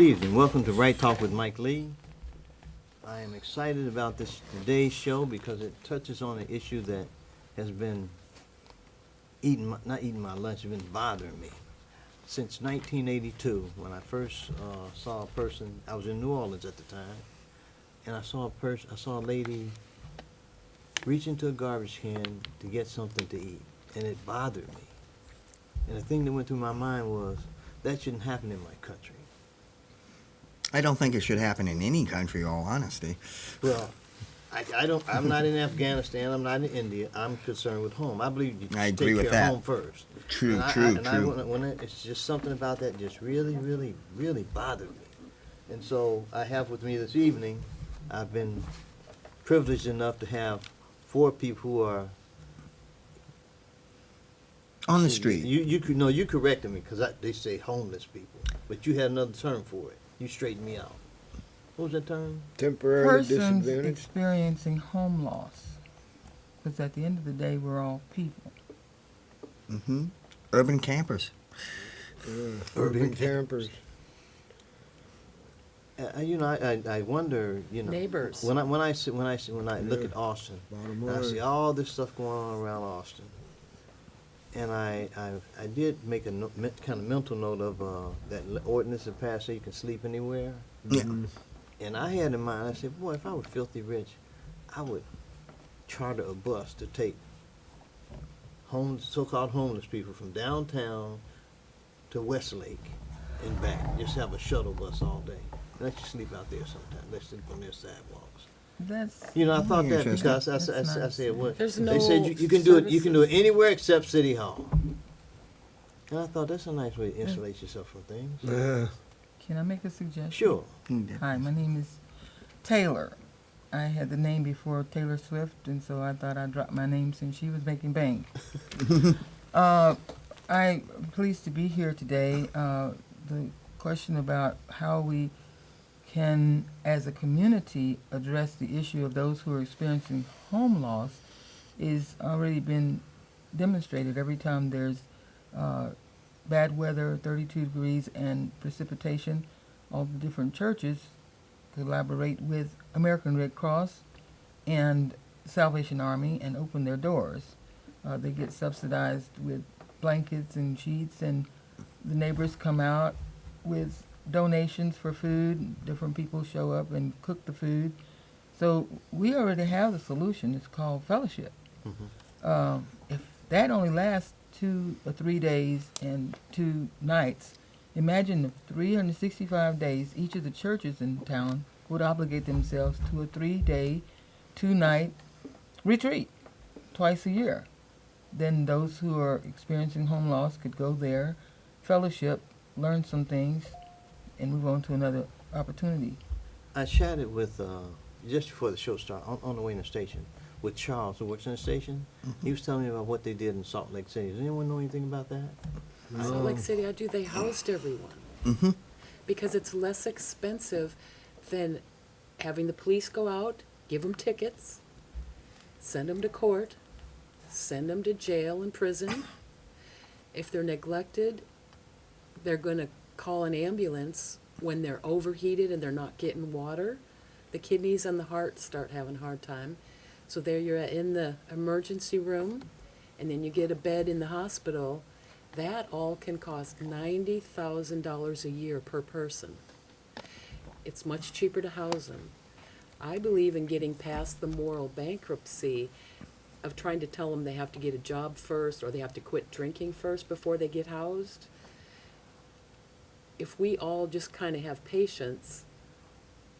Good evening. Welcome to Right Talk with Mike Lee. I am excited about today's show because it touches on an issue that has been not eating my lunch, it's been bothering me since 1982 when I first saw a person. I was in New Orleans at the time, and I saw a lady reach into a garbage can to get something to eat, and it bothered me. And the thing that went through my mind was that shouldn't happen in my country. I don't think it should happen in any country, all honesty. Well, I'm not in Afghanistan. I'm not in India. I'm concerned with home. I believe you I take agree care with that. of home first. True. It's just something about that just really, really, really bothered me. And so I have with me this evening, I've been privileged enough to have 4 people who are On the street. You corrected me because they say homeless people, but you had another term for it. You straightened me out. What was that term? Temporarily Persons disadvantaged. experiencing home loss. Because at the end of the day, we're all people. Mm-hmm. Urban campers. Urban campers. I wonder, Neighbors. when I look at Austin, Bottom and I see line. all this stuff going on around Austin, and I did make a kind of mental note of that ordinance that passed so you can sleep anywhere. Yeah. And I had in mind, I said, boy, if I were filthy rich, I would charter a bus to take so-called homeless people from downtown to Westlake and back. Just have a shuttle bus all day. Let you sleep out there sometime. Let's sleep on their sidewalks. That's I thought that Interesting. because That's I nice. said, what? There's They said no you can do it. You can do it services. anywhere except City Hall. And I thought that's a nice way to insulate yourself from things. Yeah. Can I make a suggestion? Sure. Hi, my name is Taylor. I had the name before Taylor Swift, and so I thought I'd drop my name since she was making bank. I'm pleased to be here today. The question about how we can, as a community, address the issue of those who are experiencing home loss is already been demonstrated every time there's bad weather, 32 degrees, and precipitation. All the different churches collaborate with American Red Cross and Salvation Army and open their doors. They get subsidized with blankets and sheets, and the neighbors come out with donations for food. Different people show up and cook the food. So we already have the solution. It's called fellowship. If that only lasts 2 or 3 days and 2 nights, imagine if 365 days each of the churches in town would obligate themselves to a 3-day, 2-night retreat twice a year. Then those who are experiencing home loss could go there, fellowship, learn some things, and move on to another opportunity. I chatted with, just before the show started, on the way in the station, with Charles, who works in the station. He was telling me about what they did in Salt Lake City. Does anyone know anything about that? Salt Lake City, they housed everyone. Mm-hmm. Because it's less expensive than having the police go out, give them tickets, send them to court, send them to jail and prison. If they're neglected, they're going to call an ambulance when they're overheated and they're not getting water. The kidneys and the heart start having a hard time. So there you're in the emergency room, and then you get a bed in the hospital. That all can cost $90,000 a year per person. It's much cheaper to house them. I believe in getting past the moral bankruptcy of trying to tell them they have to get a job first or they have to quit drinking first before they get housed. If we all just kind of have patience,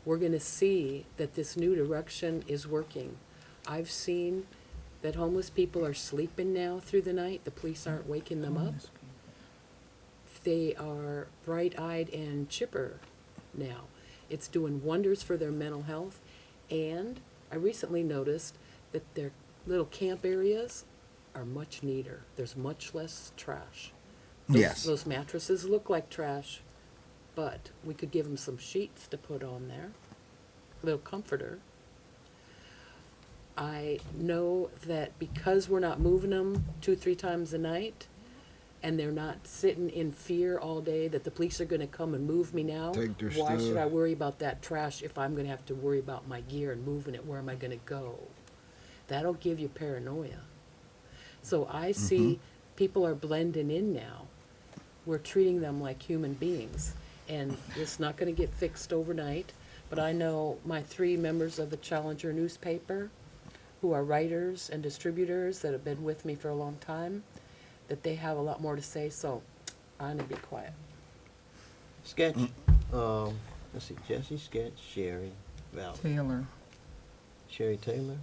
we're going to see that this new direction is working. I've seen that homeless people are sleeping now through the night. The police aren't waking them up. They are bright-eyed and chipper now. It's doing wonders for their mental health. And I recently noticed that their little camp areas are much neater. There's much less trash. Yes. Those mattresses look like trash, but we could give them some sheets to put on there, a little comforter. I know that because we're not moving them 2-3 times a night, and they're not sitting in fear all day that the police are going to come and move me now, Take their why should stuff. I worry about that trash if I'm going to have to worry about my gear and moving it? Where am I going to go? That'll give you paranoia. So I see people are blending in now. We're treating them like human beings, and it's not going to get fixed overnight. But I know my 3 members of the Challenger newspaper, who are writers and distributors that have been with me for a long time, that they have a lot more to say, so I'm going to be quiet. Sketch. Let's see. Jesse, Sketch, Sherri, Val. Taylor. Sherri Taylor?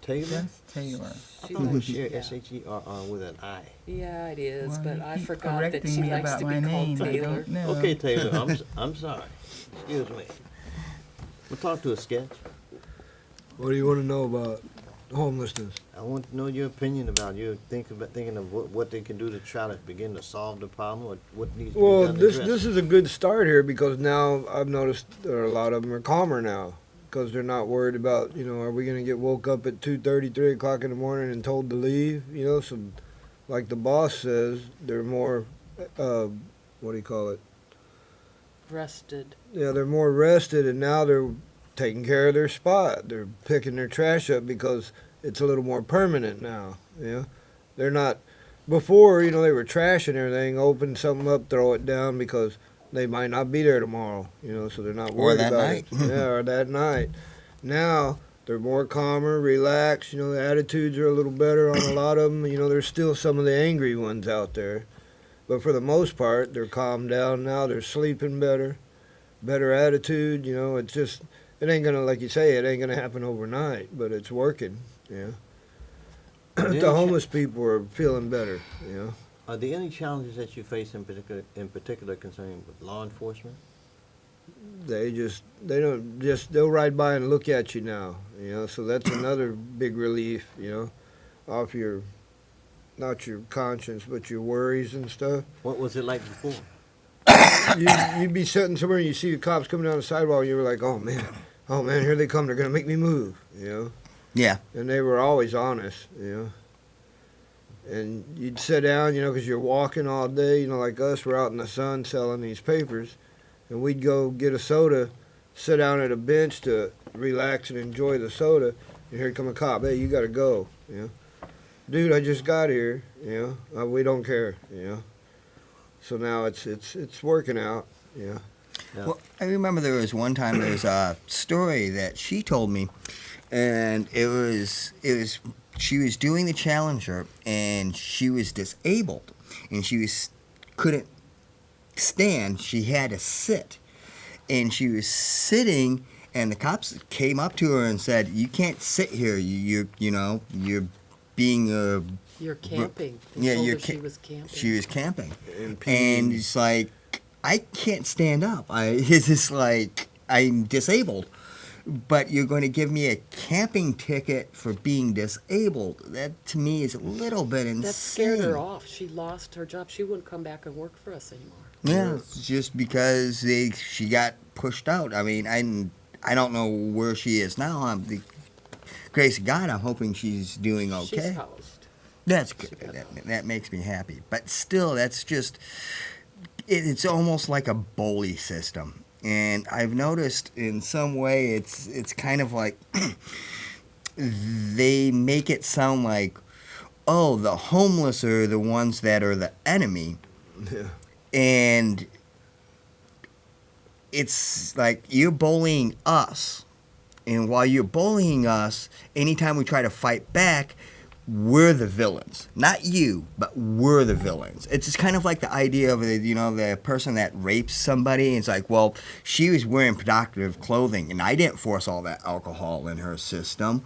Taylor? That's Taylor. I thought it was Sherri, Yeah. Sherr with an I. Yeah, it is, Well, but you I keep forgot that correcting she me likes about to my be called name. I Taylor. don't know. Okay, Taylor, I'm sorry. Excuse me. We'll talk to a Sketch. What do you want to know about? homelessness. I want to know your opinion about thinking of what they can do to try to begin to solve the problem, or what needs to be Well, done to this address this it. is a good start here because now I've noticed that a lot of them are calmer now because they're not worried about, are we going to get woke up at 2:30, 3 o'clock in the morning and told to leave? So like the boss says, they're more, what do you call it? Rested. Yeah, they're more rested, and now they're taking care of their spot. They're picking their trash up because it's a little more permanent now. They're not. Before, they were trashing everything, open something up, throw it down because they might not be there tomorrow. So they're not Or worried that about night. it. Yeah, or that night. Now they're more calmer, relaxed. The attitudes are a little better on a lot of them. There's still some of the angry ones out there, but for the most part, they're calmed down now. They're sleeping better attitude. It's just, it ain't gonna, like you say, it ain't gonna happen overnight, but it's working. Yeah. Are there The any homeless people are feeling better. Are there any challenges that you face in particular concerning with law enforcement? They'll ride by and look at you now. So that's another big relief. Off your, not your conscience, but your worries and stuff. What was it like before? You'd be sitting somewhere and you see the cops coming down the sidewalk and you were like, oh man, here they come, they're going to make me move, Yeah. And they were always honest, And you'd sit down, because you're walking all day, like us, we're out in the sun selling these papers, and we'd go get a soda, sit down at a bench to relax and enjoy the soda, and here come a cop, hey, you got to go, Dude, I just got here, we don't care, So now it's working out, Yeah. Well, I remember there was one time there was a story that she told me, and it was she was doing the Challenger and she was disabled and couldn't stand. She had to sit, and she was sitting, and the cops came up to her and said, "You can't sit here. You're being a." You're camping. They Yeah, told you're her she was camping. She was camping, And and it's like, I can't stand up. It's just like, I'm disabled, but you're going to give me a camping ticket for being disabled. That to me is a little bit insane. That scared her off. She lost her job. She wouldn't come back and work for us anymore. Yeah, it's just because she got pushed out. I mean, I don't know where she is now. The grace of God, I'm hoping she's doing okay. She's housed. That's She good. got That makes me happy. But still, that's just, it's almost like a bully system. And I've noticed in some way it's kind of like they make it sound like, oh, the homeless are the ones that are the enemy. Yeah. And it's like you're bullying us. And while you're bullying us, anytime we try to fight back, we're the villains. Not you, but we're the villains. It's just kind of like the idea of the person that rapes somebody. It's like, well, she was wearing provocative clothing, and I didn't force all that alcohol in her system.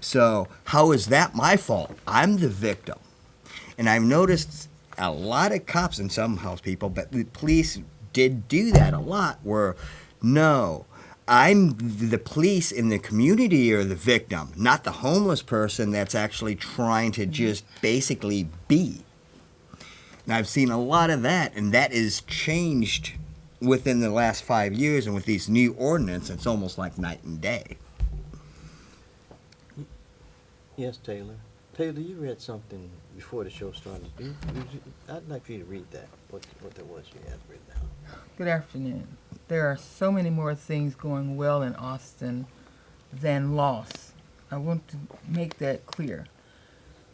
So how is that my fault? I'm the victim. And I've noticed a lot of cops and some house people, but the police did do that a lot, where, no, I'm the police in the community are the victim, not the homeless person that's actually trying to just basically be. And I've seen a lot of that, and that is changed within the last 5 years, and with these new ordinances, it's almost like night and day. Yes, Taylor. Taylor, you read something before the show started. I'd like for you to read that, what that was you had written down. Good afternoon. There are so many more things going well in Austin than loss. I want to make that clear.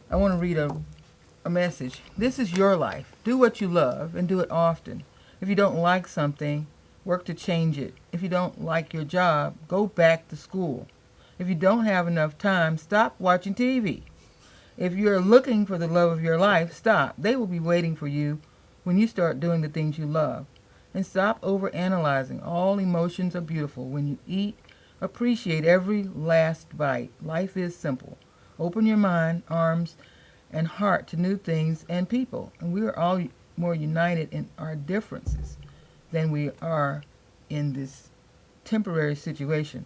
I want to read a message. This is your life. Do what you love and do it often. If you don't like something, work to change it. If you don't like your job, go back to school. If you don't have enough time, stop watching TV. If you're looking for the love of your life, stop. They will be waiting for you when you start doing the things you love. And stop overanalyzing. All emotions are beautiful. When you eat, appreciate every last bite. Life is simple. Open your mind, arms, and heart to new things and people. And we are all more united in our differences than we are in this temporary situation.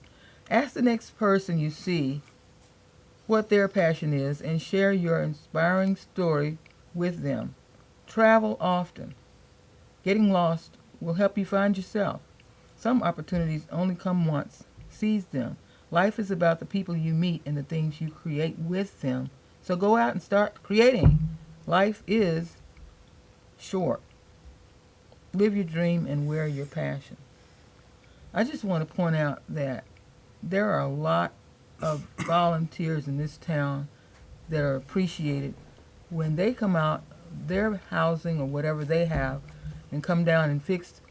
Ask the next person you see what their passion is and share your inspiring story with them. Travel often. Getting lost will help you find yourself. Some opportunities only come once. Seize them. Life is about the people you meet and the things you create with them. So go out and start creating. Life is short. Live your dream and wear your passion. I just want to point out that there are a lot of volunteers in this town that are appreciated when they come out, their housing or whatever they have, and come down and fix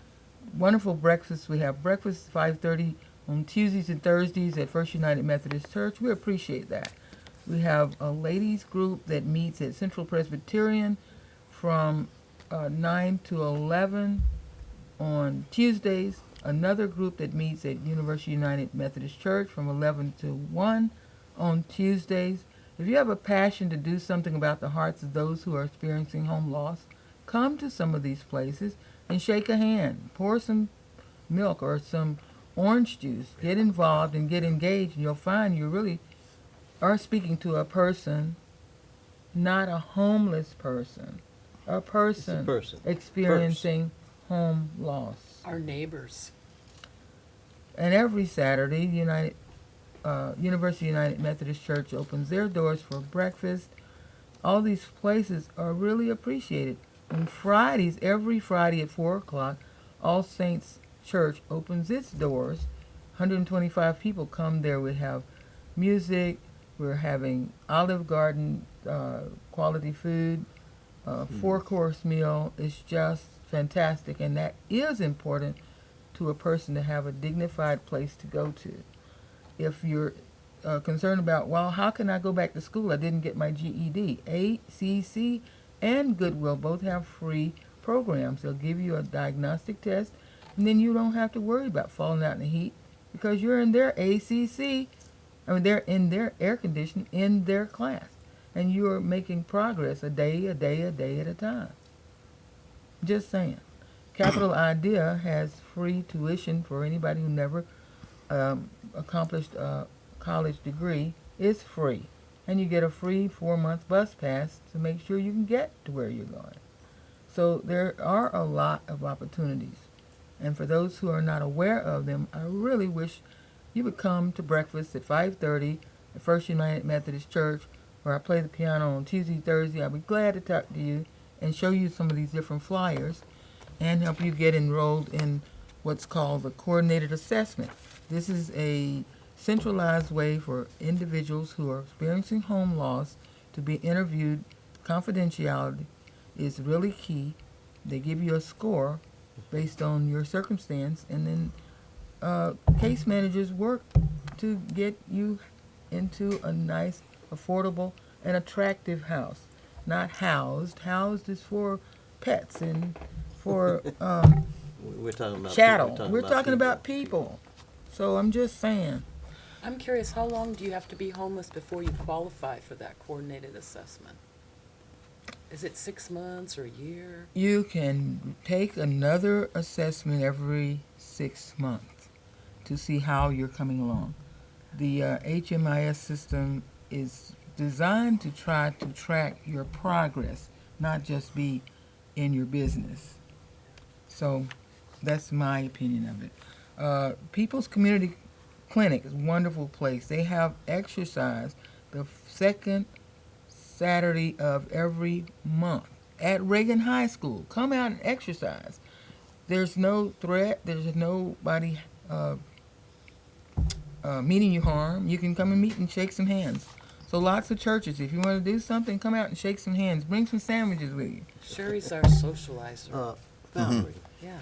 wonderful breakfasts. We have breakfast 5:30 on Tuesdays and Thursdays at First United Methodist Church. We appreciate that. We have a ladies group that meets at Central Presbyterian from 9 to 11 on Tuesdays. Another group that meets at University United Methodist Church from 11 to 1 on Tuesdays. If you have a passion to do something about the hearts of those who are experiencing home loss, come to some of these places and shake a hand. Pour some milk or some orange juice. Get involved and get engaged, and you'll find you really are speaking to a person, not a homeless person. A person, person experiencing home loss. Our neighbors. And every Saturday, University United Methodist Church opens their doors for breakfast. All these places are really appreciated. On Fridays, every Friday at 4 o'clock, All Saints Church opens its doors. 125 people come there. We have music. We're having Olive Garden quality food. 4-course meal is just fantastic, and that is important to a person to have a dignified place to go to. If you're concerned about, well, how can I go back to school? I didn't get my GED. ACC and Goodwill both have free programs. They'll give you a diagnostic test, and then you don't have to worry about falling out in the heat because you're in their ACC. They're in their air conditioning in their class, and you're making progress a day at a time. Just saying. Capital Idea has free tuition for anybody who never accomplished a college degree. It's free. And you get a free 4-month bus pass to make sure you can get to where you're going. So there are a lot of opportunities. And for those who are not aware of them, I really wish you would come to breakfast at 5:30 at First United Methodist Church, where I play the piano on Tuesday, Thursday. I'll be glad to talk to you and show you some of these different flyers and help you get enrolled in what's called the coordinated assessment. This is a centralized way for individuals who are experiencing home loss to be interviewed. Confidentiality is really key. They give you a score based on your circumstance, and then case managers work to get you into a nice, affordable, and attractive house. Not housed. Housed is for pets and for We're talking about chattel. We're about talking about people. So I'm just saying. I'm curious, how long do you have to be homeless before you qualify for that coordinated assessment? Is it 6 months or a year? You can take another assessment every 6 months to see how you're coming along. The HMIS system is designed to try to track your progress, not just be in your business. So that's my opinion of it. People's Community Clinic is a wonderful place. They have exercise the second Saturday of every month at Reagan High School. Come out and exercise. There's no threat. There's nobody meaning you harm. You can come and meet and shake some hands. So lots of churches, if you want to do something, come out and shake some hands. Bring some sandwiches with you. Sherry's our socializer. Valerie, Yeah.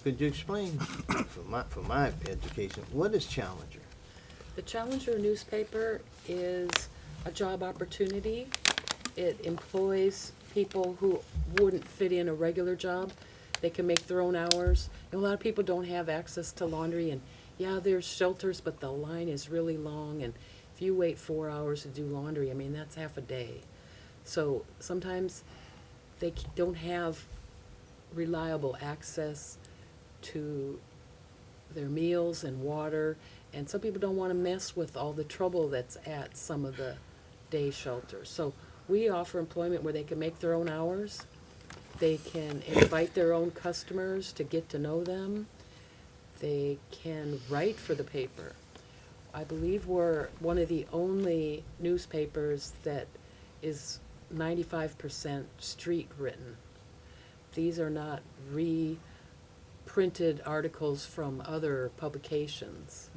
could you explain, for my education, what is Challenger? The Challenger newspaper is a job opportunity. It employs people who wouldn't fit in a regular job. They can make their own hours. And a lot of people don't have access to laundry, and yeah, there's shelters, but the line is really long, and if you wait 4 hours to do laundry, I mean, that's half a day. So sometimes they don't have reliable access to their meals and water, and some people don't want to mess with all the trouble that's at some of the day shelter. So we offer employment where they can make their own hours. They can invite their own customers to get to know them. They can write for the paper. I believe we're one of the only newspapers that is 95% street written. These are not reprinted articles from other publications.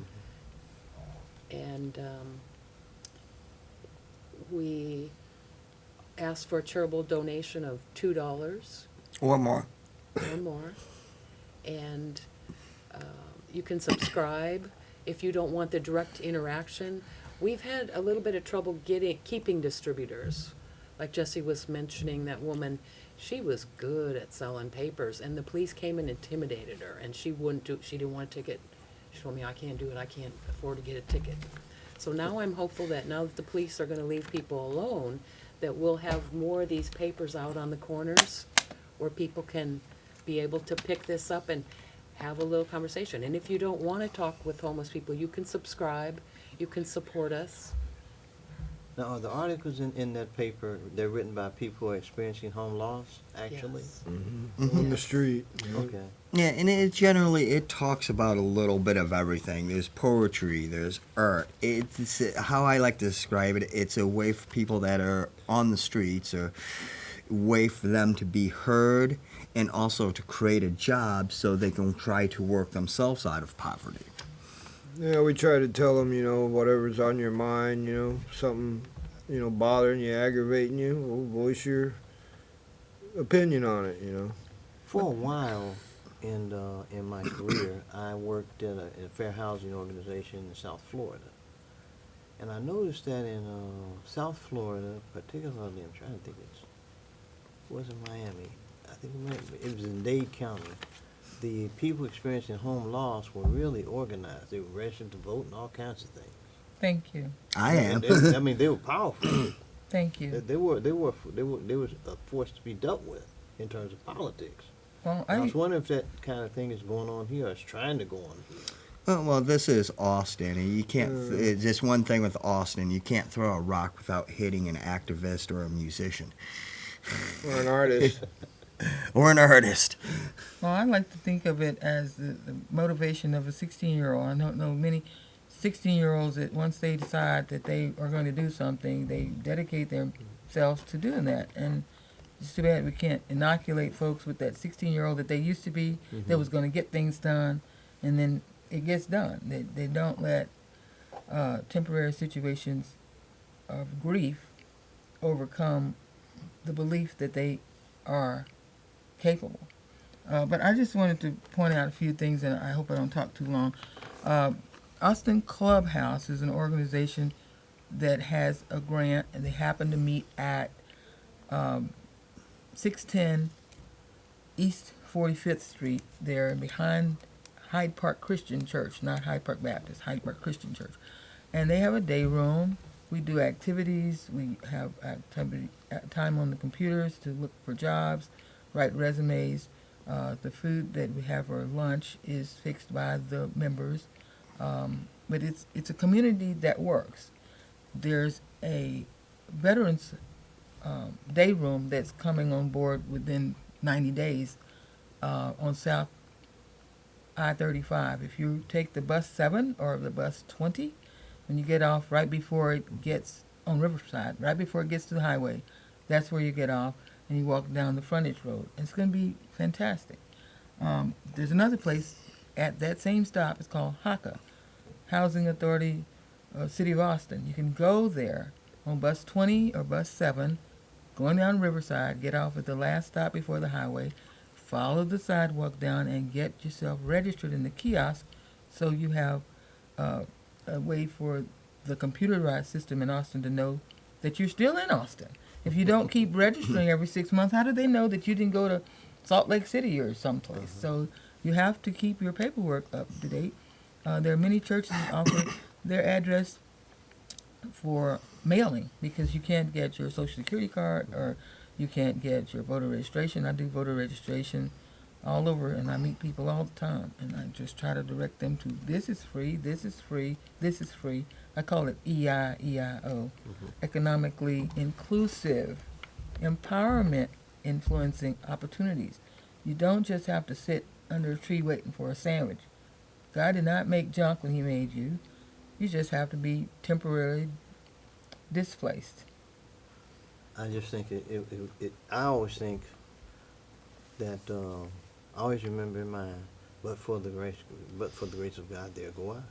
And we asked for a charitable donation of $2 Or more. or more. And you can subscribe if you don't want the direct interaction. We've had a little bit of trouble keeping distributors. Like Jesse was mentioning, that woman, she was good at selling papers, and the police came and intimidated her, and she didn't want a ticket. She told me, I can't do it, I can't afford to get a ticket. So now I'm hopeful that now that the police are gonna leave people alone, that we'll have more of these papers out on the corners where people can be able to pick this up and have a little conversation. And if you don't wanna talk with homeless people, you can subscribe, you can support us. Now, are the articles in that paper, they're written by people who are experiencing home loss, actually? Yes. On the street. You know. Okay. Yeah, and it talks about a little bit of everything. There's poetry, there's art. It's how I like to describe it. It's a way for people that are on the streets, or a way for them to be heard, and also to create a job so they can try to work themselves out of poverty. Yeah, we try to tell them, you know, whatever's on your mind, you know, something, you know, bothering you, aggravating you, well, voice your opinion on it, you know. For a while in my career, I worked in a fair housing organization in South Florida. And I noticed that in South Florida, particularly, I'm trying to think, it wasn't Miami. I think it was in Dade County. The people experiencing home loss were really organized. They were registered to vote and all kinds of things. Thank you. I am. I mean, they were powerful. Thank you. They were a force to be dealt with in terms of politics. Well, I was wondering if that kind of thing is going on here, or is trying to go on here. Well, this is Austin, and you can't. It's just one thing with Austin: you can't throw a rock without hitting an activist or a musician Or an artist. or an artist. Well, I like to think of it as the motivation of a 16-year-old. I don't know many 16-year-olds that once they decide that they are going to do something, they dedicate themselves to doing that. And it's too bad we can't inoculate folks with that 16-year-old that they used to be, that was going to get things done, and then it gets done. They don't let temporary situations of grief overcome the belief that they are capable. But I just wanted to point out a few things, and I hope I don't talk too long. Austin Clubhouse is an organization that has a grant, and they happen to meet at 610 East 45th Street. They're behind Hyde Park Christian Church, not Hyde Park Baptist, Hyde Park Christian Church. And they have a day room. We do activities. We have time on the computers to look for jobs, write resumes. The food that we have for lunch is fixed by the members. But it's a community that works. There's a veterans day room that's coming on board within 90 days on South I-35. If you take the bus 7 or the bus 20, when you get off right before it gets on Riverside, right before it gets to the highway, that's where you get off, and you walk down the frontage road. It's going to be fantastic. There's another place at that same stop. It's called HACA, Housing Authority, City of Austin. You can go there on bus 20 or bus 7, going down Riverside, get off at the last stop before the highway, follow the sidewalk down, and get yourself registered in the kiosk so you have a way for the computerized system in Austin to know that you're still in Austin. If you don't keep registering every 6 months, how do they know that you didn't go to Salt Lake City or someplace? So you have to keep your paperwork up to date. There are many churches that offer their address for mailing because you can't get your Social Security card or you can't get your voter registration. I do voter registration all over, and I meet people all the time, and I just try to direct them to this is free, this is free, this is free. I call it EIEIO, economically inclusive, empowerment, influencing opportunities. You don't just have to sit under a tree waiting for a sandwich. God did not make junk when He made you. You just have to be temporarily displaced. I just think I always think that, I always remember in mind, but for the grace of God, there go I.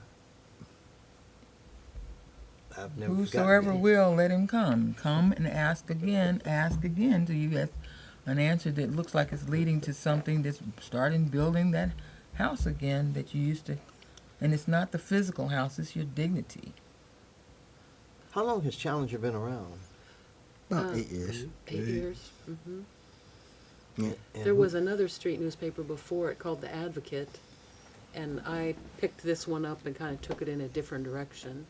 I've never Whosoever forgotten it. will, let him come. Come and ask again till you get an answer that looks like it's leading to something that's starting building that house again that you used to. And it's not the physical house, it's your dignity. How long has Challenger been around? About 8 years. 8 years. Yeah. And There was another street newspaper before it called The Advocate, and I picked this one up and kind of took it in a different direction.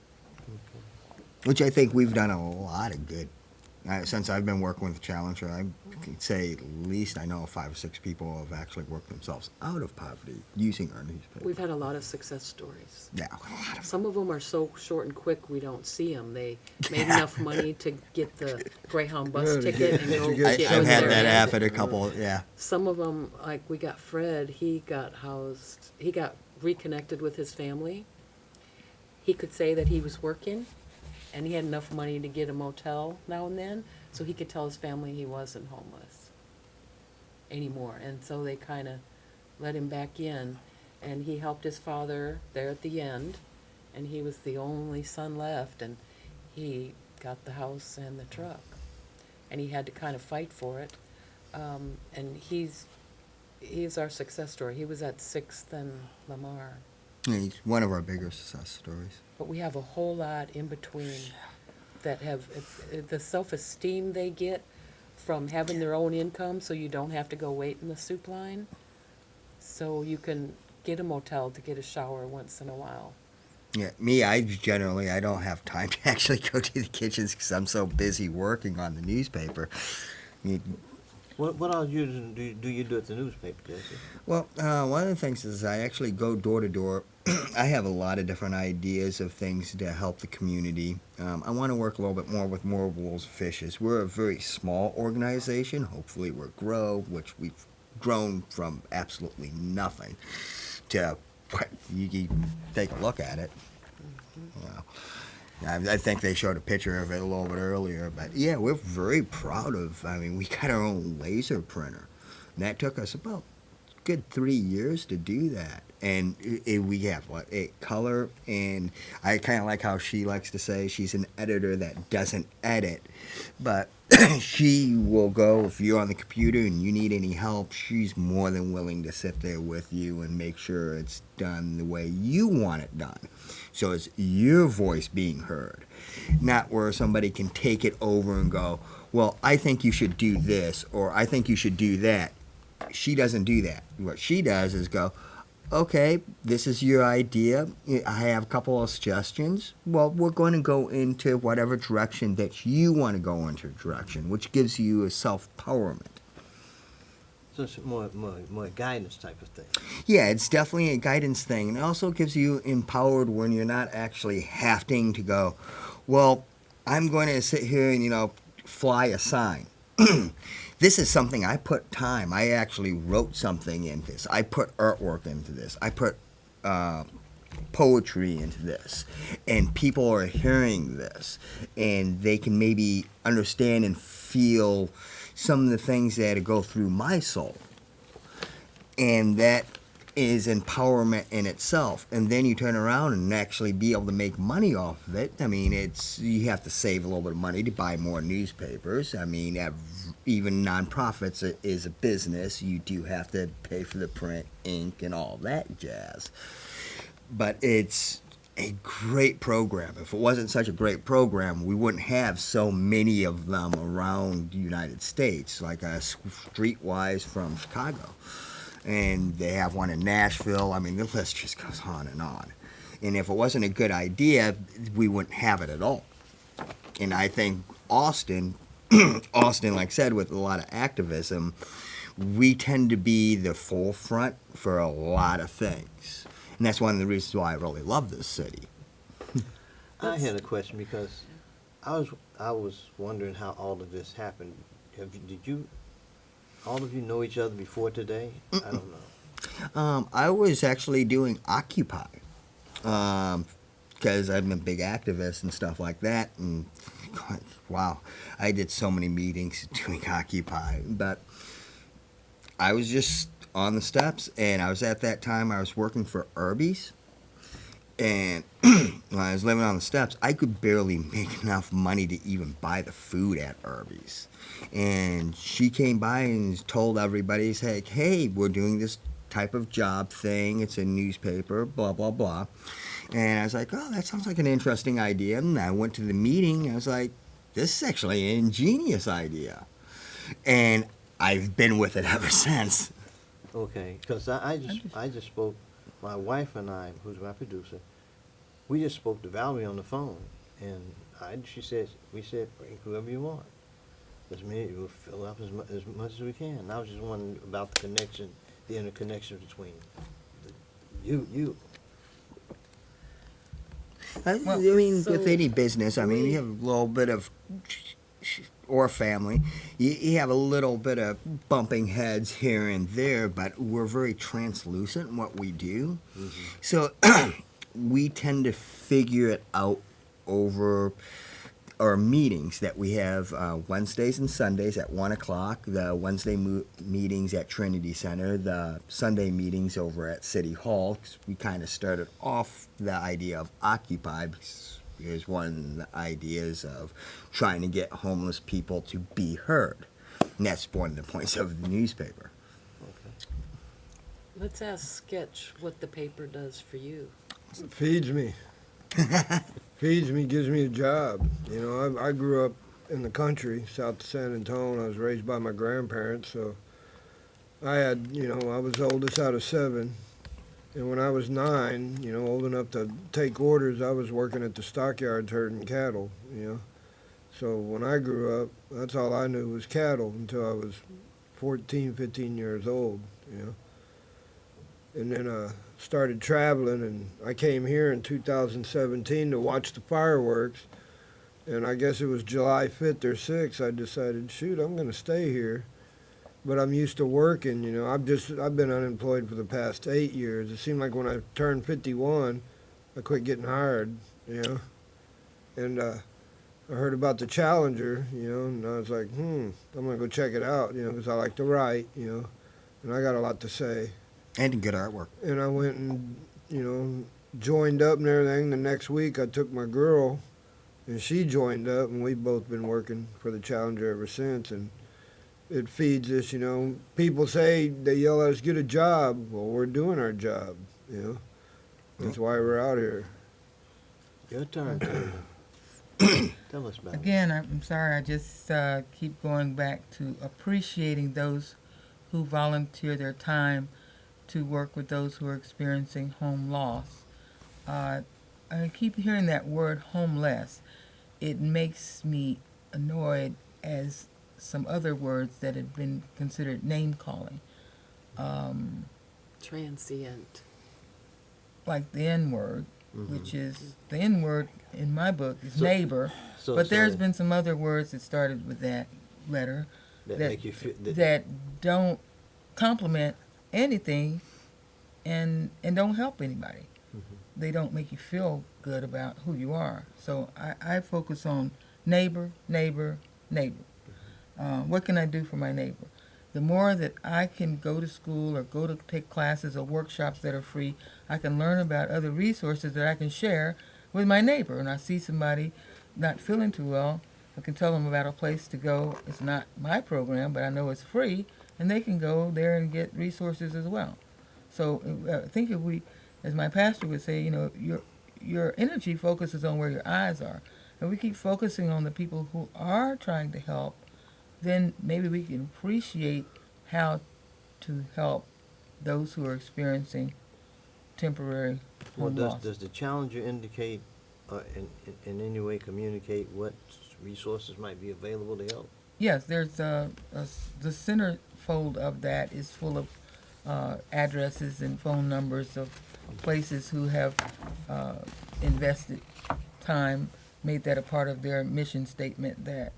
Which I think we've done a lot of good. Since I've been working with Challenger, I can say at least I know 5 or 6 people have actually worked themselves out of poverty using our newspaper. We've had a lot of success stories. Yeah, a lot of Some of them are so short and quick we don't see them. They made enough money to get the Greyhound bus Yeah, to ticket get- and to go get get I've with had their that ad. happen a couple, yeah. Some of them, like we got Fred, he got reconnected with his family. He could say that he was working, and he had enough money to get a motel now and then, so he could tell his family he wasn't homeless anymore. And so they kind of let him back in, and he helped his father there at the end, and he was the only son left, and he got the house and the truck. And he had to kind of fight for it. And he's our success story. He was at 6th and Lamar. Yeah, he's one of our bigger success stories. But we have a whole lot in between that have the self-esteem they get from having their own income, so you don't have to go wait in the soup line. So you can get a motel to get a shower once in a while. Yeah, me, I don't have time to actually go to the kitchens because I'm so busy working on the newspaper. What all do you do at the newspaper, Jesse? Well, one of the things is I actually go door to door. I have a lot of different ideas of things to help the community. I want to work a little bit more with more wolves fishes. We're a very small organization. Hopefully we'll grow, which we've grown from absolutely nothing to, you take a look at it. You know. I think they showed a picture of it a little bit earlier, but yeah, we're very proud of, we got our own laser printer. And that took us about a good 3 years to do that. And we have, color, and I kind of like how she likes to say she's an editor that doesn't edit, but she will go, if you're on the computer and you need any help, she's more than willing to sit there with you and make sure it's done the way you want it done. So it's your voice being heard, not where somebody can take it over and go, well, I think you should do this, or I think you should do that. She doesn't do that. What she does is go, okay, this is your idea. I have a couple of suggestions. Well, we're going to go into whatever direction that you want to go into direction, which gives you a self-empowerment. So it's more guidance type of thing. Yeah, it's definitely a guidance thing. And it also gives you empowered when you're not actually having to go, well, I'm going to sit here and, fly a sign. This is something I put time. I actually wrote something into this. I put artwork into this. I put poetry into this. And people are hearing this. And they can maybe understand and feel some of the things that go through my soul. And that is empowerment in itself. And then you turn around and actually be able to make money off of it. You have to save a little bit of money to buy more newspapers. Even nonprofits is a business. You do have to pay for the print, ink, and all that jazz. But it's a great program. If it wasn't such a great program, we wouldn't have so many of them around the United States, like streetwise from Chicago. And they have one in Nashville. the list just goes on. And if it wasn't a good idea, we wouldn't have it at all. And I think Austin, like I said, with a lot of activism, we tend to be the forefront for a lot of things. And that's one of the reasons why I really love this city. I had a question because I was wondering how all of this happened. All of you know each other before today? I don't know. I was actually doing Occupy because I'm a big activist and stuff like that. And wow, I did so many meetings doing Occupy. But I was just on the steps, and I was at that time I was working for Irby's. And when I was living on the steps, I could barely make enough money to even buy the food at Irby's. And she came by and told everybody, said, hey, we're doing this type of job thing. It's a newspaper, blah, blah, blah. And I was like, oh, that sounds like an interesting idea. And I went to the meeting. I was like, this is actually an ingenious idea. And I've been with it ever since. Okay, because I just spoke, my wife and I, who's my producer, we just spoke to Valerie on the phone, and she said, we said, bring whoever you want. As many, we'll fill up as much as we can. And I was just wondering about the connection, the interconnection between you. I mean, so- with any business, I mean, you have a little bit of, or family, you have a little bit of bumping heads here and there, but we're very translucent in what we do. Mm-hmm. So we tend to figure it out over our meetings that we have Wednesdays and Sundays at 1 o'clock, the Wednesday meetings at Trinity Center, the Sunday meetings over at City Hall, 'cause we kind of started off the idea of Occupy because here's one of the ideas of trying to get homeless people to be heard. And that's one of the points of the newspaper. Let's ask Sketch what the paper does for you. It feeds me. Feeds me, gives me a job. You know, I grew up in the country, south of San Antonio. I was raised by my grandparents, so I had, I was the oldest out of 7. And when I was 9, old enough to take orders, I was working at the stockyards herding cattle, So when I grew up, that's all I knew was cattle until I was 14, 15 years old, And then started traveling, and I came here in 2017 to watch the fireworks. And I guess it was July 5th or 6th, I decided, shoot, I'm going to stay here. But I'm used to working, I've been unemployed for the past 8 years. It seemed like when I turned 51, I quit getting hired, And I heard about the Challenger, and I was like, I'm going to go check it out, because I like to write, and I got a lot to say. And good artwork. And I went and, joined up and everything. The next week I took my girl, and she joined up, and we've both been working for the Challenger ever since. And it feeds us, People say, they yell at us, get a job. Well, we're doing our job, That's why we're out here. Your turn, tell us about it. Again, I'm sorry, I just keep going back to appreciating those who volunteer their time to work with those who are experiencing home loss. I keep hearing that word homeless. It makes me annoyed as some other words that have been considered name calling. Transient. Like the N-word, which is, the N-word in my book is So- neighbor, So- but there's so been some other words that started with that letter that that- make you feel that don't compliment anything and don't help anybody. They don't make you feel good about who you are. So I focus on neighbor, neighbor, neighbor. What can I do for my neighbor? The more that I can go to school or go to take classes or workshops that are free, I can learn about other resources that I can share with my neighbor. And I see somebody not feeling too well, I can tell them about a place to go. It's not my program, but I know it's free, and they can go there and get resources as well. So I think if we, as my pastor would say, your energy focuses on where your eyes are. And we keep focusing on the people who are trying to help, then maybe we can appreciate how to help those who are experiencing temporary Well, home loss. does the Challenger indicate, in any way communicate what resources might be available to help? Yes, there's the centerfold of that is full of addresses and phone numbers of places who have invested time, made that a part of their mission statement that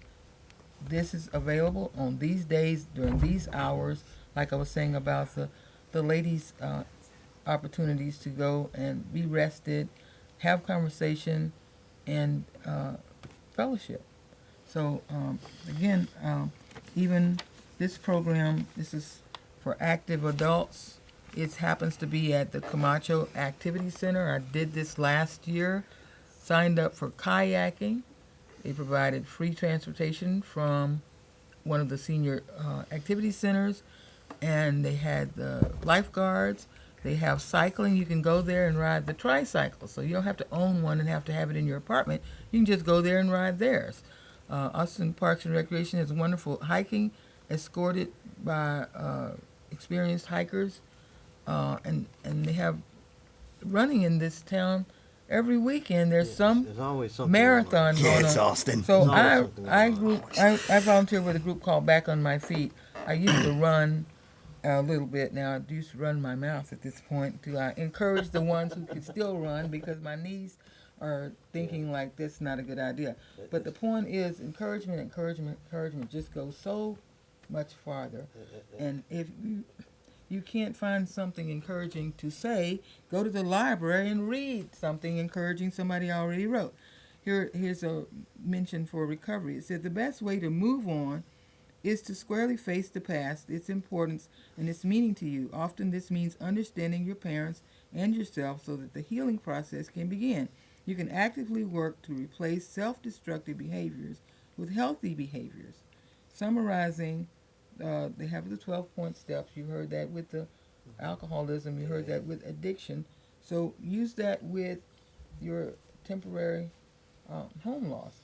this is available on these days during these hours. Like I was saying about the ladies' opportunities to go and be rested, have conversation, and fellowship. So again, even this program, this is for active adults. It happens to be at the Camacho Activity Center. I did this last year. Signed up for kayaking. They provided free transportation from one of the senior activity centers, and they had the lifeguards. They have cycling. You can go there and ride the tricycle, so you don't have to own one and have to have it in your apartment. You can just go there and ride theirs. Austin Parks and Recreation has wonderful hiking, escorted by experienced hikers, and they have running in this town every weekend. There's some There's always something marathon going on. going It's on. Austin. So There's always something going on. I volunteer with a group called Back on My Feet. I used to run a little bit. Now I used to run my mouth at this point to encourage the ones who can still run, because my knees are thinking like that's not a good idea. But the point is encouragement, encouragement, encouragement just goes so much farther. And if you can't find something encouraging to say, go to the library and read something encouraging somebody already wrote. Here's a mention for recovery. It said the best way to move on is to squarely face the past, its importance, and its meaning to you. Often this means understanding your parents and yourself so that the healing process can begin. You can actively work to replace self-destructive behaviors with healthy behaviors. Summarizing, they have the 12-point steps. You heard that with the alcoholism. You heard that with addiction. So use that with your temporary home loss.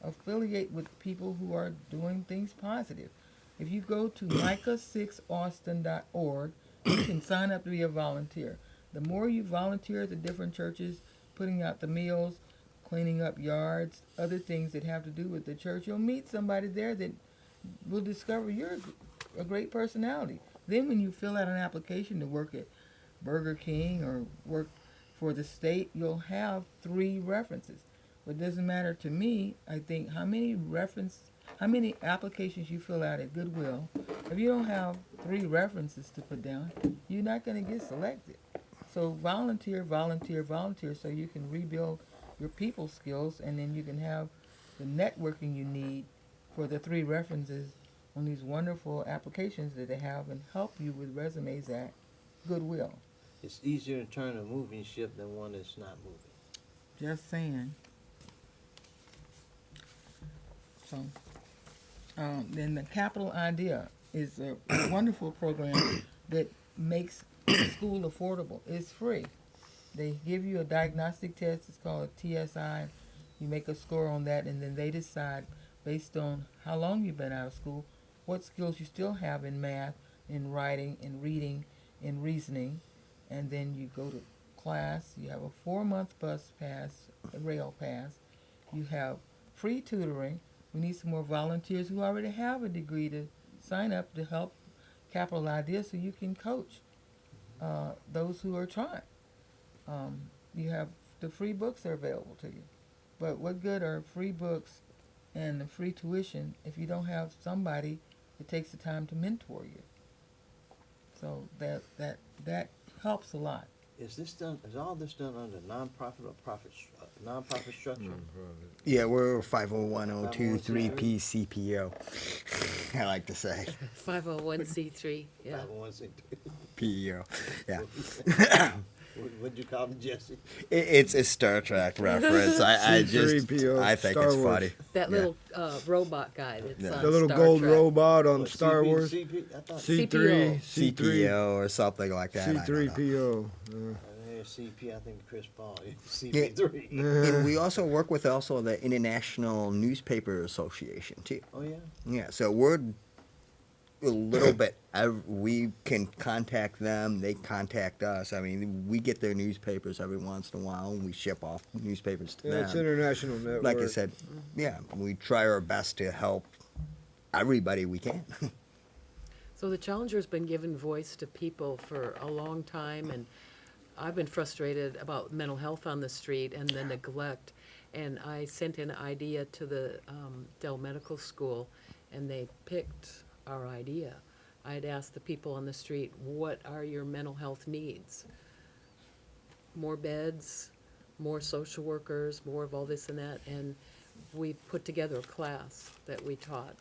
Affiliate with people who are doing things positive. If you go to micah6austin.org, you can sign up to be a volunteer. The more you volunteer at the different churches, putting out the meals, cleaning up yards, other things that have to do with the church, you'll meet somebody there that will discover you're a great personality. Then when you fill out an application to work at Burger King or work for the state, you'll have 3 references. What doesn't matter to me, I think, how many applications you fill out at Goodwill, if you don't have 3 references to put down, you're not going to get selected. So volunteer, volunteer, volunteer, so you can rebuild your people skills, and then you can have the networking you need for the 3 references on these wonderful applications that they have, and help you with resumes at Goodwill. It's easier to turn a moving ship than one that's not moving. Just saying. So, then the Capital Idea is a wonderful program that makes school affordable. It's free. They give you a diagnostic test. It's called a TSI. You make a score on that, and then they decide, based on how long you've been out of school, what skills you still have in math, in writing, in reading, in reasoning. And then you go to class. You have a 4-month bus pass, a rail pass. You have free tutoring. We need some more volunteers who already have a degree to sign up to help Capital Idea, so you can coach those who are trying. You have the free books are available to you. But what good are free books and the free tuition if you don't have somebody that takes the time to mentor you? So that helps a lot. Is all this done under nonprofit or nonprofit structure? Yeah, we're 501(c)(3) CPO. I like to say 501c3, yeah. 501c3. PEO. Yeah. What'd you call them, Jesse? It's a Star Trek reference. I just C3PO, I think Star it's Wars. funny. That Yeah. little robot guy that's Yeah. on The little Star gold Trek. robot on What, Star CP? Wars. CP? I thought C3, CPO or something like that. I don't know. C3PO. CP. I think Chris Paul. CP3. And we also work with the International Newspaper Association too. Oh yeah. Yeah, so we're a little bit. We can contact them. They contact us. I mean, we get their newspapers every once in a while, and we ship off newspapers to Yeah, it's them. international network. Like I said, yeah, we try our best to help everybody we can. So the Challenger's been giving voice to people for a long time, and I've been frustrated about mental health on the street and the neglect. And I sent an idea to the Dell Medical School, and they picked our idea. I had asked the people on the street, what are your mental health needs? More beds, more social workers, more of all this and that, and we put together a class that we taught,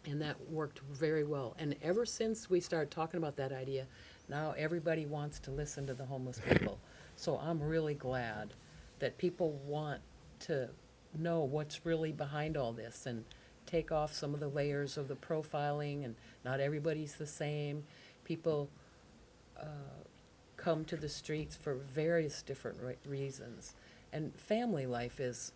and that worked very well. And ever since we started talking about that idea, now everybody wants to listen to the homeless people. So I'm really glad that people want to know what's really behind all this and take off some of the layers of the profiling, and not everybody's the same. People come to the streets for various different reasons. And family life is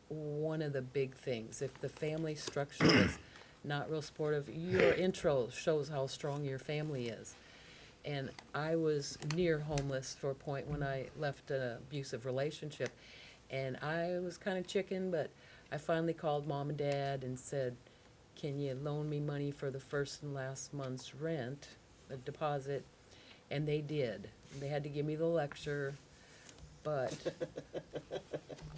one of the big things. If the family structure is not real supportive, your intro shows how strong your family is. And I was near homeless for a point when I left an abusive relationship. And I was kind of chicken, but I finally called mom and dad and said, can you loan me money for the first and last month's rent, a deposit? And they did. They had to give me the lecture, but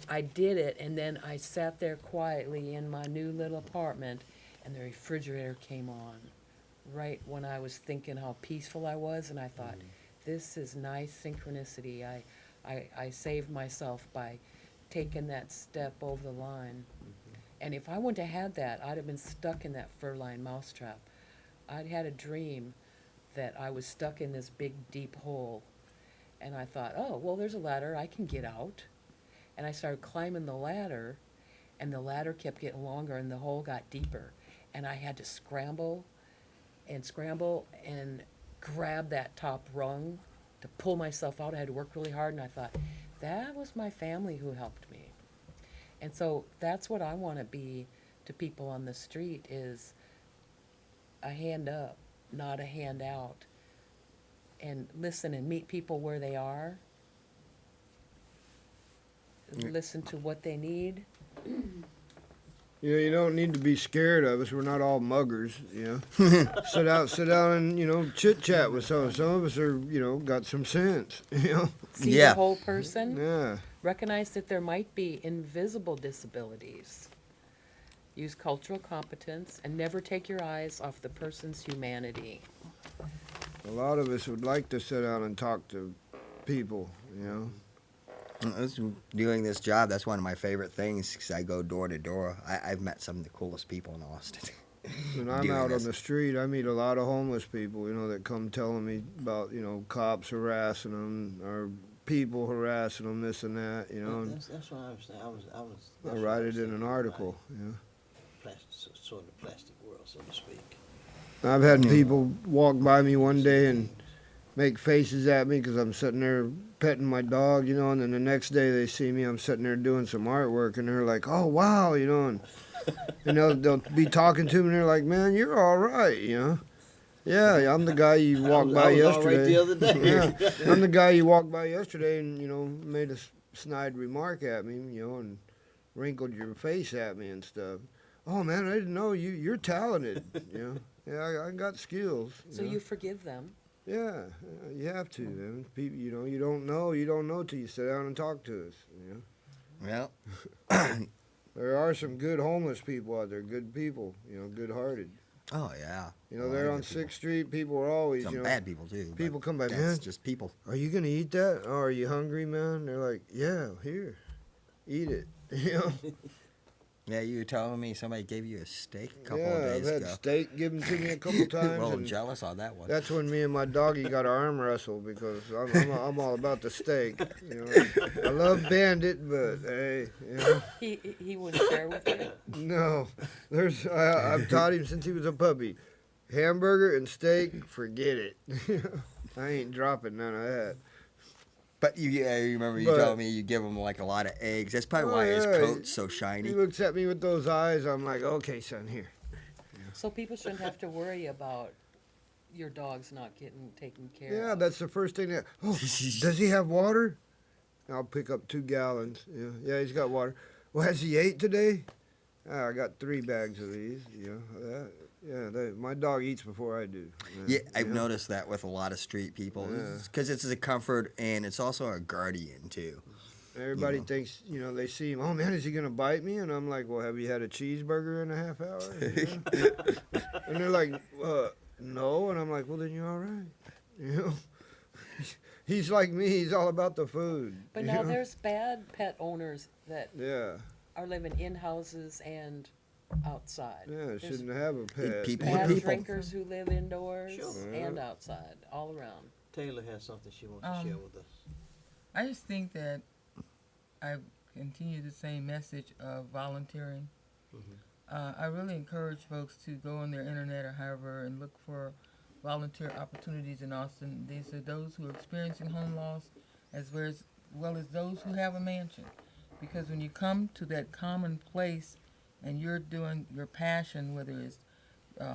I did it, and then I sat there quietly in my new little apartment, and the refrigerator came on right when I was thinking how peaceful I was, and I thought, this is nice synchronicity. I saved myself by taking that step over the line. And if I wouldn't have had that, I'd have been stuck in that fur-lined mousetrap. I'd had a dream that I was stuck in this big, deep hole. And I thought, oh, well, there's a ladder. I can get out. And I started climbing the ladder, and the ladder kept getting longer, and the hole got deeper. And I had to scramble and grab that top rung to pull myself out. I had to work really hard, and I thought, that was my family who helped me. And so that's what I want to be to people on the street, is a hand up, not a hand out. And listen and meet people where they are. Listen to what they need. You know, you don't need to be scared of us. We're not all muggers, you know. sit down and, you know, chit chat with some. Some of us are, you know, got some sense, you know. See Yeah. the whole person. Yeah. Recognize that there might be invisible disabilities. Use cultural competence and never take your eyes off the person's humanity. A lot of us would like to sit down and talk to people, you know. Doing this job, that's one of my favorite things, because I go door to door. I've met some of the coolest people in Austin. When I'm Doing out this. on the street, I meet a lot of homeless people, you know, that come telling me about, you know, cops harassing them or people harassing them, this and that, you know. And That's what I was saying. I that's write what I it was in saying, an right. article, you know. Sort of plastic world, so to speak. I've had people walk by me one day and make faces at me because I'm sitting there petting my dog, you know, and then the next day they see me, I'm sitting there doing some artwork, and they're like, oh, wow, you know, and they'll be talking to me, and they're like, man, you're all right, you know. Yeah, I'm the guy you walked by I was yesterday. all right the other day. Yeah, I'm the guy you walked by yesterday and, you know, made a snide remark at me, you know, and wrinkled your face at me and stuff. Oh, man, I didn't know you're talented, you know. Yeah, I got skills. So know? you forgive them. Yeah, you have to, man. People, you know, you don't know till you sit down and talk to us, you know. Well, There are some good homeless people out there, good people, you know, good-hearted. oh yeah. You know, Well, there I on get people. 6th Street, people are always, Some you know, bad people too. but people come by, that's man, just people. are you going to eat that? Oh, are you hungry, man? They're like, yeah, here, eat it, you know. Yeah, you were telling me somebody gave you a steak a couple Yeah, of days I've had ago. steak given to me a couple A times. little and jealous on that one. that's when me and my doggy got our arm wrestle because I'm all about the steak. You know, I love Bandit, but hey, you know, He wouldn't share with you. no. I've taught him since he was a puppy. Hamburger and steak, forget it. I ain't dropping none of that. But you remember you But- told me you give him like a lot of eggs. That's probably Oh, why his yeah. coat's so He shiny. looks at me with those eyes. I'm like, okay, son, here. So people shouldn't have to worry about your dog's not getting taken care Yeah, of. that's the first thing. Oh, does he have water? I'll pick up 2 gallons. Yeah, he's got water. Well, has he ate today? I got 3 bags of these. My dog eats before I do. Yeah, I've noticed that with a lot of street people Yeah. because it's a comfort and it's also a guardian too. Everybody know. thinks, they see him, oh man, is he going to bite me? And I'm like, well, have you had a cheeseburger in a half hour? And they're like, no. And I'm like, well, then you're all right. You know? He's like me, he's all about the food. But you now know? there's bad pet owners that Yeah, are living in houses and outside. yeah, There's shouldn't have a pet. people- bad people. drinkers who live indoors Sure. and outside, all around. Taylor has something she wants to share with us. I just think that I continue the same message of volunteering. I really encourage folks to go on their internet or however and look for volunteer opportunities in Austin. These are those who are experiencing home loss as well as those who have a mansion. Because when you come to that common place and you're doing your passion, whether it's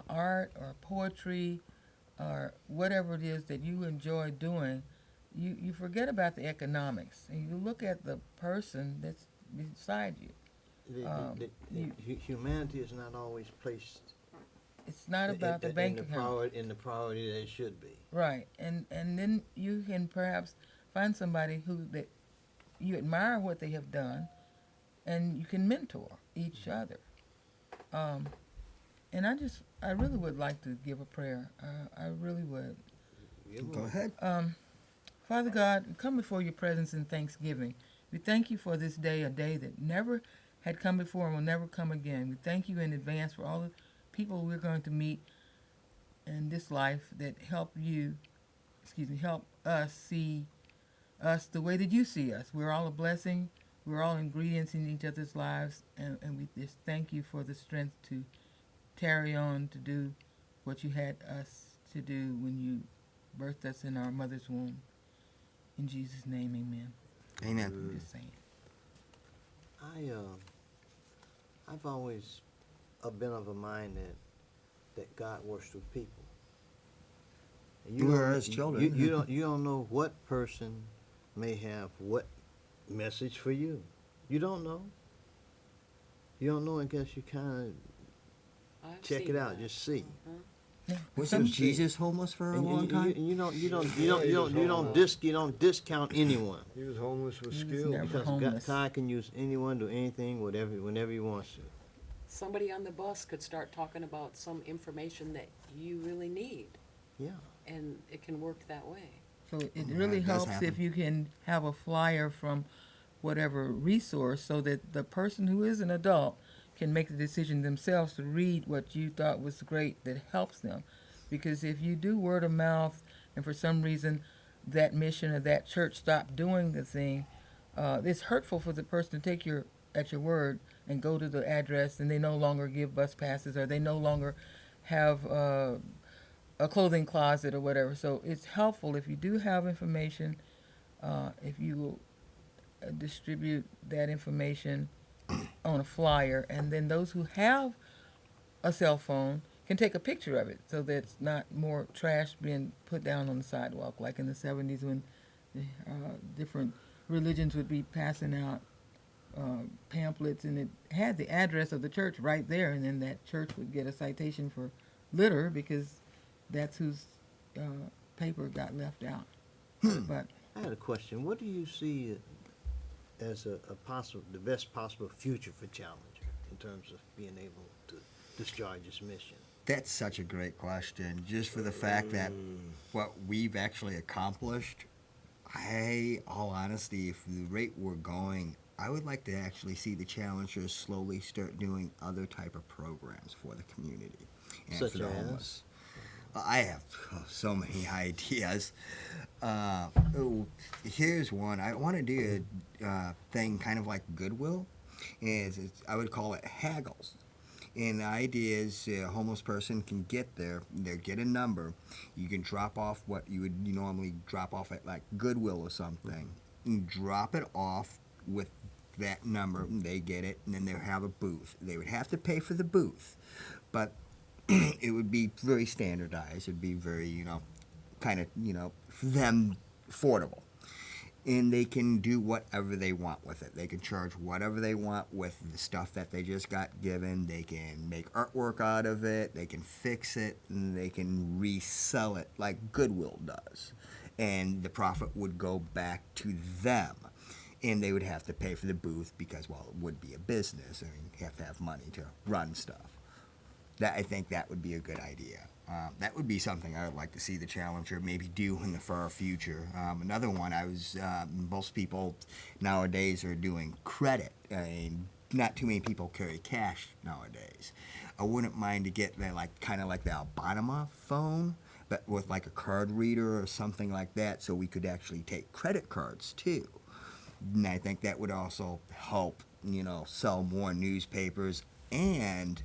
art or poetry or whatever it is that you enjoy doing, you forget about the economics and you look at the person that's beside you. Humanity is not always placed It's not about the bank account. in the priority that it should be. Right. And then you can perhaps find somebody that you admire what they have done and you can mentor each other. And I really would like to give a prayer. I really would. Go ahead. Father God, we come before your presence in thanksgiving. We thank you for this day, a day that never had come before and will never come again. We thank you in advance for all the people we're going to meet in this life that help us see us the way that you see us. We're all a blessing. We're all ingredients in each other's lives, and we just thank you for the strength to carry on to do what you had us to do when you birthed us in our mother's womb. In Jesus' name, amen. Amen. I'm just saying. I've always been of a mind that God works through people. And We are don't- his children. You don't know what person may have what message for you. You don't know. You don't know unless you kind of I've check seen it out, that. just see. Wasn't Jesus homeless for a long time? You don't homeless. discount anyone. He was homeless with He was skills. never- Because homeless. God can use anyone to do anything, whenever he wants to. Somebody on the bus could start talking about some information that you really need, Yeah. and it can work that way. So it Yeah, really it does helps happen. if you can have a flyer from whatever resource so that the person who is an adult can make the decision themselves to read what you thought was great that helps them. Because if you do word of mouth and for some reason that mission or that church stopped doing the thing, it's hurtful for the person to take your at your word and go to the address and they no longer give bus passes or they no longer have a clothing closet or whatever. So it's helpful if you do have information, if you will distribute that information on a flyer, and then those who have a cell phone can take a picture of it so that it's not more trash being put down on the sidewalk like in the 70s when different religions would be passing out pamphlets and it had the address of the church right there, and then that church would get a citation for litter because that's whose paper got left out. But I had a question. What do you see as the best possible future for Challenger in terms of being able to discharge its mission? That's such a great question. Just for the fact that what we've actually accomplished, all honesty, if the rate we're going, I would like to actually see the Challengers slowly start doing other type of programs for the community and Such for the as? homeless. I have so many ideas. Here's one. I want to do a thing kind of like Goodwill. I would call it haggles. And the idea is a homeless person can get there, they get a number. You can drop off what you would normally drop off at like Goodwill or something. And drop it off with that number, they get it, and then they'll have a booth. They would have to pay for the booth, but it would be very standardized. It would be very, kind of, for them affordable. and they can do whatever they want with it. They can charge whatever they want with the stuff that they just got given. They can make artwork out of it. They can fix it, and they can resell it like Goodwill does. And the profit would go back to them. And they would have to pay for the booth because, well, it would be a business. I mean, you have to have money to run stuff. I think that would be a good idea. That would be something I would like to see the Challenger maybe do in the far future. Another one, most people nowadays are doing credit. I mean, not too many people carry cash nowadays. I wouldn't mind to get kind of like the Albanima phone, but with like a card reader or something like that, so we could actually take credit cards too. And I think that would also help, sell more newspapers and,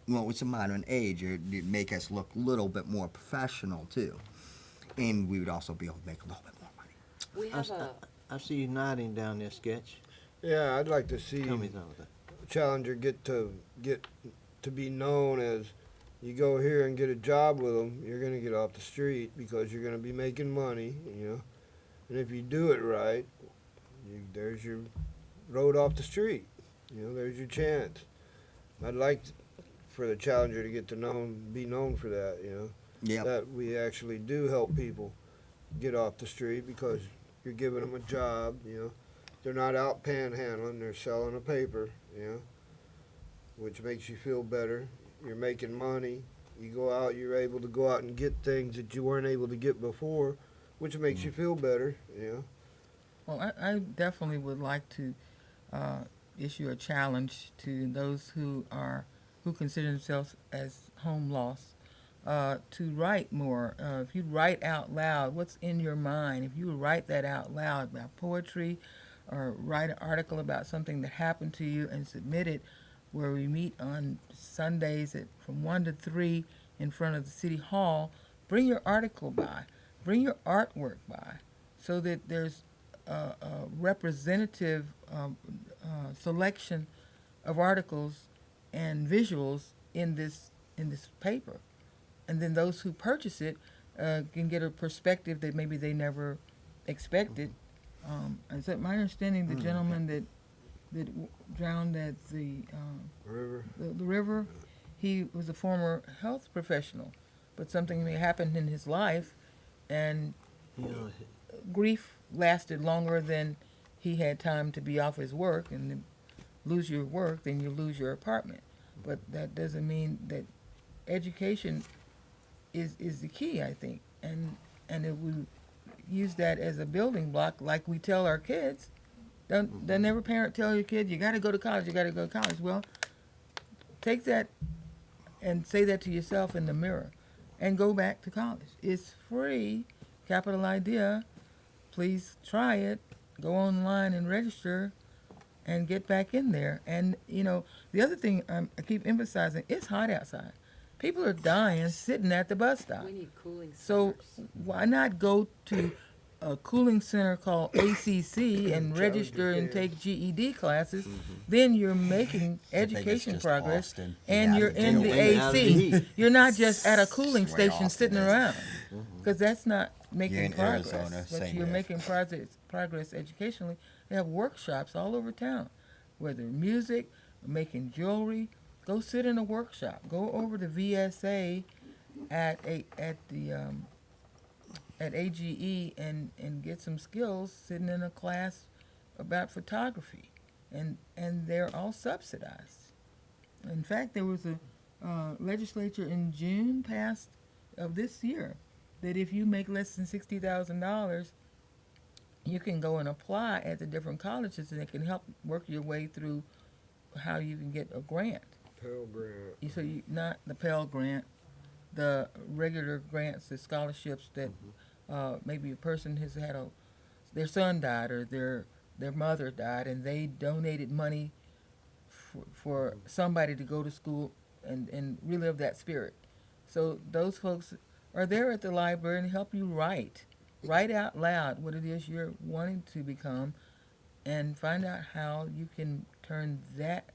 well, it's a modern age. It'd make us look a little bit more professional too. And we would also be able to make a little bit more money. We have a, I see you nodding down there, Sketch. Yeah, I'd like to see Tell me something. Challenger get to be known as, you go here and get a job with them, you're going to get off the street because you're going to be making money, And if you do it right, there's your road off the street. There's your chance. I'd like for the Challenger to get to be known for that, Yeah. That we actually do help people get off the street because you're giving them a job, They're not out panhandling, they're selling a paper, which makes you feel better. You're making money. You go out, you're able to go out and get things that you weren't able to get before, which makes you feel better, Well, I definitely would like to issue a challenge to those who consider themselves as home lost to write more. If you write out loud what's in your mind, if you write that out loud about poetry, or write an article about something that happened to you and submit it, where we meet on Sundays from 1 to 3 in front of the City Hall, bring your article by, bring your artwork by, so that there's a representative selection of articles and visuals in this paper, and then those who purchase it can get a perspective that maybe they never expected. And so my understanding, the gentleman that drowned at the River. the river, he was a former health professional, but something may happen in his life, and grief lasted longer than he had time to be off his work. And to lose your work, then you lose your apartment. But that doesn't mean that education is the key, I think. And if we use that as a building block, like we tell our kids, doesn't every parent tell your kid, you got to go to college, you got to go to college? Well, take that and say that to yourself in the mirror and go back to college. It's free, capital idea. Please try it. Go online and register and get back in there. And, the other thing I keep emphasizing, it's hot outside. People are dying sitting at the bus stop. we need cooling So centers. why not go to a cooling center called ACC and register and take GED classes? Then you're making education just progress, Austin. and Yeah, you're in the Get out of the AC. heat. You're not just at a cooling That's the way station Austin sitting is. around, because that's not You're making in progress. Arizona, But same you're here. making progress educationally. They have workshops all over town, whether music, making jewelry. Go sit in a workshop. Go over to VSA at AGE and get some skills sitting in a class about photography, and they're all subsidized. In fact, there was a legislature in June passed of this year that if you make less than $60,000, you can go and apply at the different colleges, and it can help work your way through how you can get a grant. Pell Grant. So you not the Pell Grant, the regular grants, the scholarships that maybe a person has had their son died or their mother died, and they donated money for somebody to go to school and relive that spirit. So those folks are there at the library and help you write out loud what it is you're wanting to become, and find out how you can turn that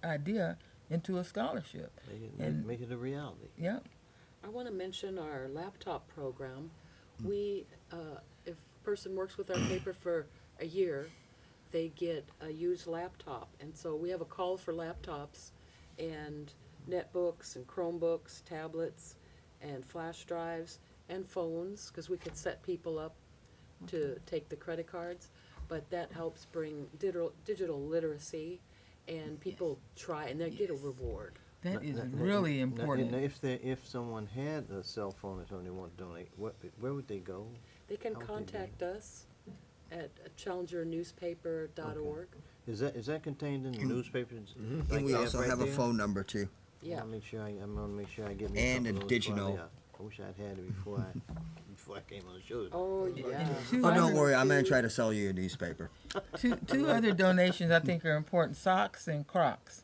idea into a scholarship. Make it a reality. Yeah. I want to mention our laptop program. We, if person works with our paper for a year, they get a used laptop. And so we have a call for laptops and netbooks and Chromebooks, tablets, and flash drives, and phones, because we could set people up to take the credit cards. But that helps bring digital literacy, and people try, and they get a reward. That is Now, really now, important. if someone had a cell phone or something they want to donate, where would they go? They can How would they do contact us at challengernewspaper.org. Is that contained in the newspapers? And like we they also right have a there? phone number too. Yeah. I'm gonna make sure I get me And couple a of those before I digital. leave. I wish I'd had it before I came on the show. Oh, yeah. Two Oh, don't other- worry, I'm gonna try to sell you a newspaper. Two other donations I think are important: socks and Crocs.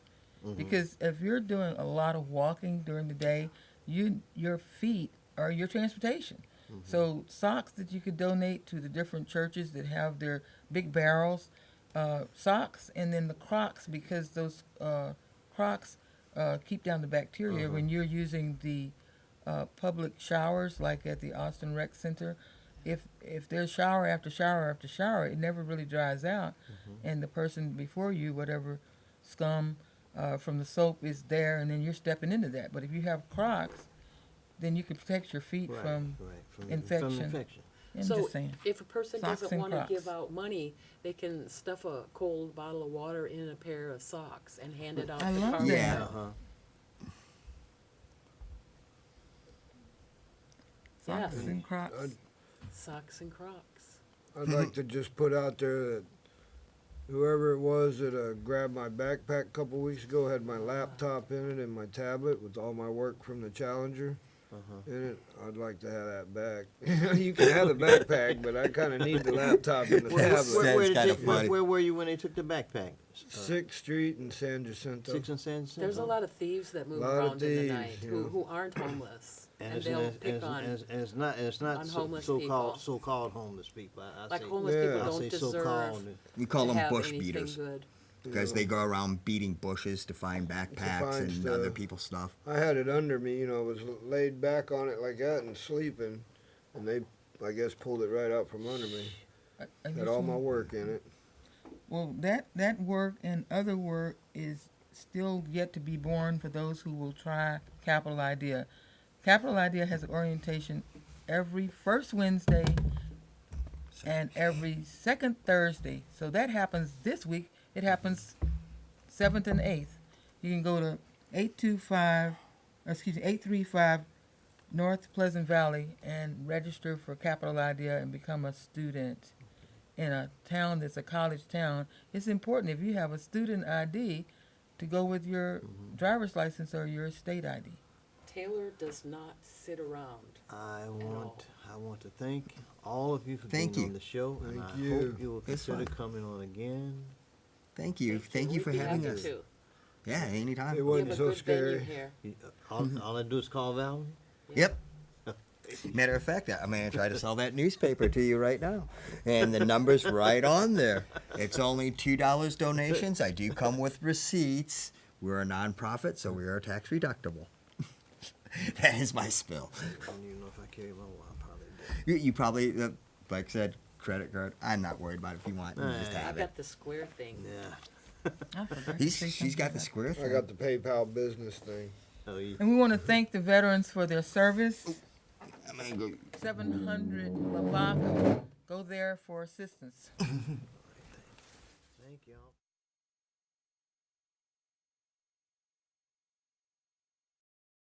Because if you're doing a lot of walking during the day, your feet are your transportation. So socks that you could donate to the different churches that have their big barrels, socks, and then the Crocs, because those Crocs keep down the bacteria when you're using the public showers, like at the Austin Rec Center. If there's shower after shower after shower, it never really dries out, and the person before you, whatever scum from the soap is there, and then you're stepping into that. But if you have Crocs, then you can protect your feet from From infection. infection. I'm So just saying. if a person Socks doesn't and want to Crocs. give out money, they can stuff a cold bottle of water in a pair of socks and hand it out I to love car that. Yeah. Uh-huh. Yes. Socks and Crocs. Socks and Crocs. I'd like to just put out there that whoever it was that grabbed my backpack a couple weeks ago had my laptop in it and my tablet with all my work from the Challenger in it. I'd like to have that back. You can have the backpack, but I kind of need the laptop and the Where, tablet. That's did kinda they- funny. where were you when they took the backpack? 6th Street in San Jacinto. 6 and San Jacinto? There's a lot of thieves that move Lot of around in the thieves, night yeah. who aren't homeless, and it's- they'll it's- pick it's- on it's not on so, homeless so-called people. so-called homeless people. I like say, homeless Yeah. people I don't say deserve so-called. We call to them have bush anything beaters good. because they go around beating bushes to find backpacks find and stuff. other people's stuff. I had it under me, was laid back on it like that and sleeping, and they, I guess, pulled it right out from under me. I Had just all my want- work in it. Well, that work and other work is still yet to be born for those who will try Capital Idea. Capital Idea has an orientation every first Wednesday and every second Thursday. So that happens this week. It happens 7th and 8th. You can go to 835 North Pleasant Valley and register for Capital Idea and become a student in a town that's a college town. It's important if you have a student ID to go with your driver's license or your state ID. Taylor does not sit around. I want to thank all of you for Thank being you. on the show, and Thank I you. hope you will It's consider fun. coming on again. Thank you. Thank you for We'd be having happy us. to. Yeah, anytime. It We wasn't have a so good venue scary. here. All I do is call Valerie. Yep. Matter of fact, I'm going to try to sell that newspaper to you right now. And the number's right on there. It's only $2 donations. I do come with receipts. We're a nonprofit, so we are tax deductible. That is my spill. I don't even know if I carry my wallet. I probably do. You probably, like I said, credit card. I'm not worried about it. If you want, you just Nah. I have it. got the square thing. Yeah. I forgot to say She's got the something. square I thing. got the PayPal business thing. Oh, you, And we want to thank the veterans for their service. I'm gonna go. 700 Lavaca. Go there for assistance. thank y'all.